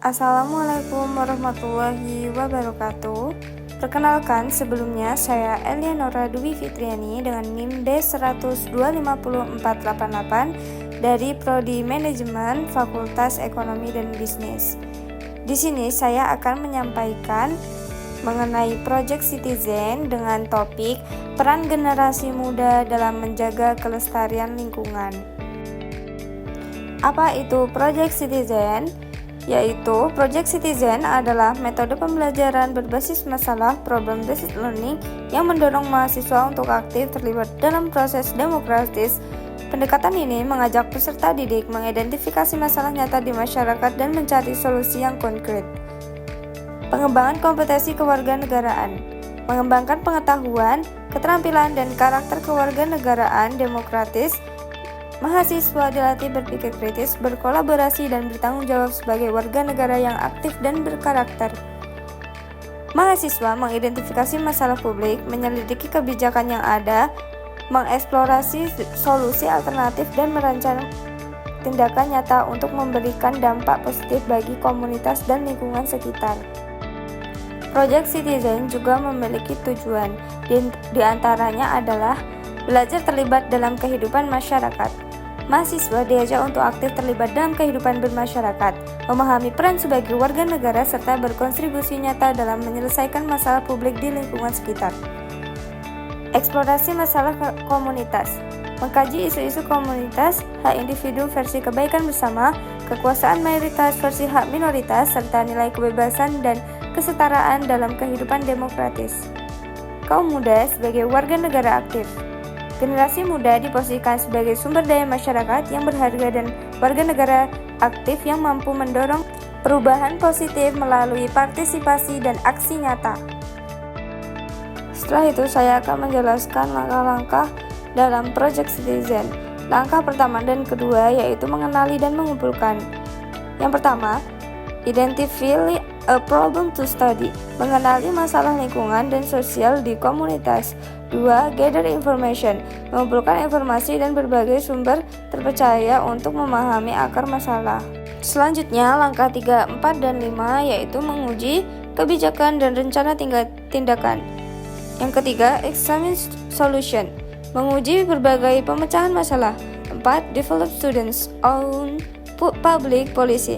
Assalamualaikum warahmatullahi wabarakatuh. Perkenalkan, sebelumnya saya Elianora Dwi Fitriani dengan NIM D102504888 dari Prodi Manajemen Fakultas Ekonomi dan Bisnis. Di sini saya akan menyampaikan mengenai Project Citizen dengan topik peran generasi muda dalam menjaga kelestarian lingkungan. Apa itu Project Citizen? Yaitu Project Citizen adalah metode pembelajaran berbasis masalah problem-based learning yang mendorong mahasiswa untuk aktif terlibat dalam proses demokratis. Pendekatan ini mengajak peserta didik mengidentifikasi masalah nyata di masyarakat dan mencari solusi yang konkret. Pengembangan kompetensi kewarganegaraan, mengembangkan pengetahuan, keterampilan, dan karakter kewarganegaraan demokratis. Mahasiswa dilatih berpikir kritis, berkolaborasi, dan bertanggung jawab sebagai warga negara yang aktif dan berkarakter. Mahasiswa mengidentifikasi masalah publik, menyelidiki kebijakan yang ada, mengeksplorasi solusi alternatif, dan merancang tindakan nyata untuk memberikan dampak positif bagi komunitas dan lingkungan sekitar. Project Citizen juga memiliki tujuan, di antaranya adalah belajar terlibat dalam kehidupan masyarakat. Mahasiswa diajak untuk aktif terlibat dalam kehidupan bermasyarakat, memahami peran sebagai warga negara, serta berkontribusi nyata dalam menyelesaikan masalah publik di lingkungan sekitar. Eksplorasi masalah komunitas, mengkaji isu-isu komunitas, hak individu versi kebaikan bersama, kekuasaan mayoritas versi hak minoritas, serta nilai kebebasan dan kesetaraan dalam kehidupan demokratis. Kaum muda sebagai warga negara aktif. Generasi muda diposisikan sebagai sumber daya masyarakat yang berharga dan warga negara aktif yang mampu mendorong perubahan positif melalui partisipasi dan aksi nyata. Setelah itu saya akan menjelaskan langkah-langkah dalam Project Citizen. Langkah pertama dan kedua yaitu mengenali dan mengumpulkan. Yang pertama, identify a problem to study, mengenali masalah lingkungan dan sosial di komunitas. 2. Gather information, mengumpulkan informasi dan berbagai sumber terpercaya untuk memahami akar masalah. Selanjutnya, langkah 3, 4, dan 5 yaitu menguji kebijakan dan rencana tindakan. Yang ketiga, examine solution, menguji berbagai pemecahan masalah. 4. Develop students own public policy,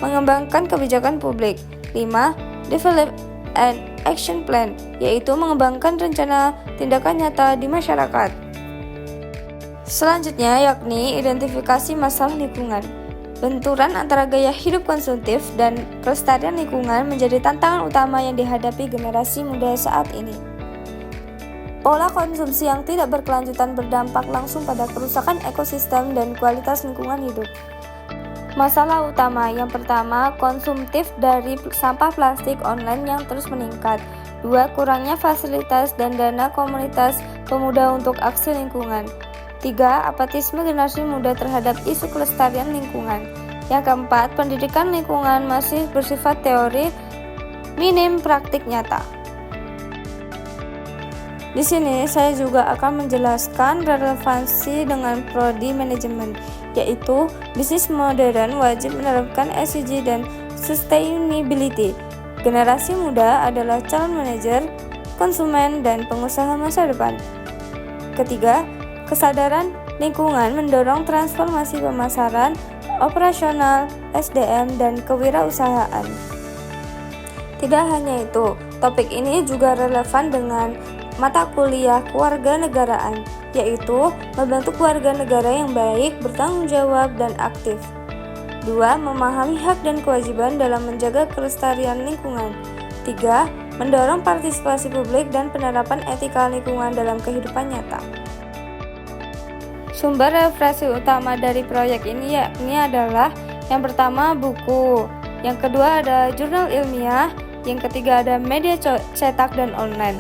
mengembangkan kebijakan publik. 5. Develop an action plan, yaitu mengembangkan rencana tindakan nyata di masyarakat. Selanjutnya yakni identifikasi masalah lingkungan. Benturan antara gaya hidup konsumtif dan kelestarian lingkungan menjadi tantangan utama yang dihadapi generasi muda saat ini. Pola konsumsi yang tidak berkelanjutan berdampak langsung pada kerusakan ekosistem dan kualitas lingkungan hidup. Masalah utama yang pertama, konsumtif dari sampah plastik online yang terus meningkat. 2. Kurangnya fasilitas dan dana komunitas pemuda untuk aksi lingkungan. 3. Apatisme generasi muda terhadap isu kelestarian lingkungan. Yang keempat, pendidikan lingkungan masih bersifat teori, minim praktik nyata. Di sini saya juga akan menjelaskan relevansi dengan prodi manajemen, yaitu bisnis modern wajib menerapkan ESG dan sustainability. Generasi muda adalah calon manajer, konsumen, dan pengusaha masa depan. Ketiga, kesadaran lingkungan mendorong transformasi pemasaran, operasional, SDM, dan kewirausahaan. Tidak hanya itu, topik ini juga relevan dengan mata kuliah kewarganegaraan, yaitu membentuk warga negara yang baik, bertanggung jawab, dan aktif. 2. Memahami hak dan kewajiban dalam menjaga kelestarian lingkungan. 3. Mendorong partisipasi publik dan penerapan etika lingkungan dalam kehidupan nyata. Sumber referensi utama dari proyek ini yakni adalah yang pertama buku, yang kedua ada jurnal ilmiah, yang ketiga ada media cetak dan online.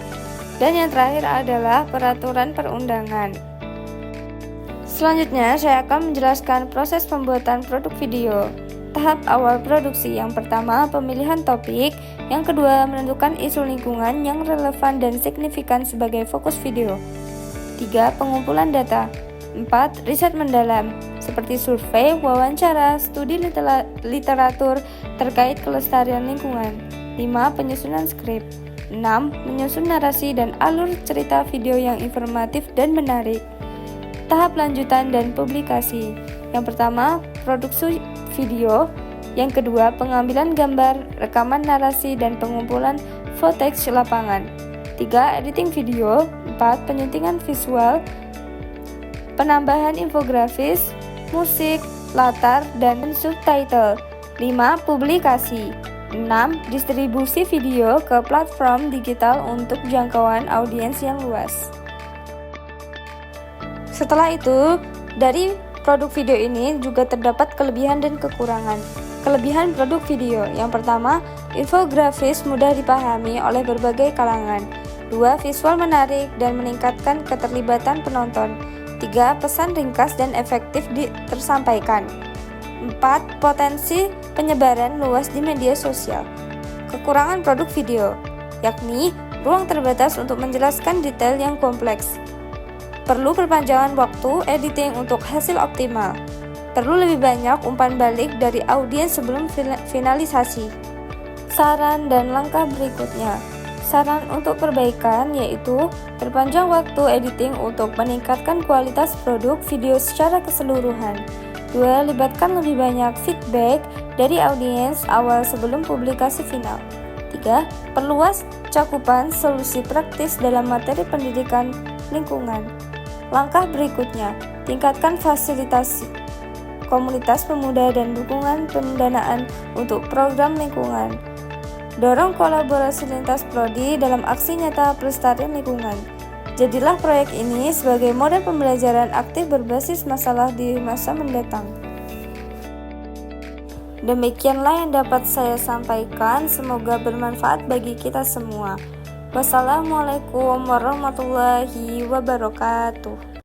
Dan yang terakhir adalah peraturan perundangan. Selanjutnya, saya akan menjelaskan proses pembuatan produk video. Tahap awal produksi, yang pertama pemilihan topik, yang kedua menentukan isu lingkungan yang relevan dan signifikan sebagai fokus video. 3. Pengumpulan data. 4. Riset mendalam, seperti survei, wawancara, studi literatur terkait kelestarian lingkungan. 5. Penyusunan skrip. 6. Menyusun narasi dan alur cerita video yang informatif dan menarik. Tahap lanjutan dan publikasi. Yang pertama, produksi video. Yang kedua, pengambilan gambar, rekaman narasi, dan pengumpulan footage lapangan. 3. Editing video. 4. Penyuntingan visual, penambahan infografis, musik, latar, dan subtitle. 5. Publikasi. 6. Distribusi video ke platform digital untuk jangkauan audiens yang luas. Setelah itu, dari produk video ini juga terdapat kelebihan dan kekurangan. Kelebihan produk video. Yang pertama, infografis mudah dipahami oleh berbagai kalangan. 2. Visual menarik dan meningkatkan keterlibatan penonton. 3. Pesan ringkas dan efektif tersampaikan. 4. Potensi penyebaran luas di media sosial. Kekurangan produk video, yakni ruang terbatas untuk menjelaskan detail yang kompleks. Perlu perpanjangan waktu editing untuk hasil optimal. Perlu lebih banyak umpan balik dari audiens sebelum finalisasi. Saran dan langkah berikutnya. Saran untuk perbaikan yaitu perpanjang waktu editing untuk meningkatkan kualitas produk video secara keseluruhan. 2. Libatkan lebih banyak feedback dari audiens awal sebelum publikasi final. 3. Perluas cakupan solusi praktis dalam materi pendidikan lingkungan. Langkah berikutnya, tingkatkan fasilitasi komunitas pemuda dan dukungan pendanaan untuk program lingkungan. Dorong kolaborasi lintas prodi dalam aksi nyata pelestarian lingkungan. Jadilah proyek ini sebagai model pembelajaran aktif berbasis masalah di masa mendatang. Demikianlah yang dapat saya sampaikan, semoga bermanfaat bagi kita semua. Wassalamualaikum warahmatullahi wabarakatuh.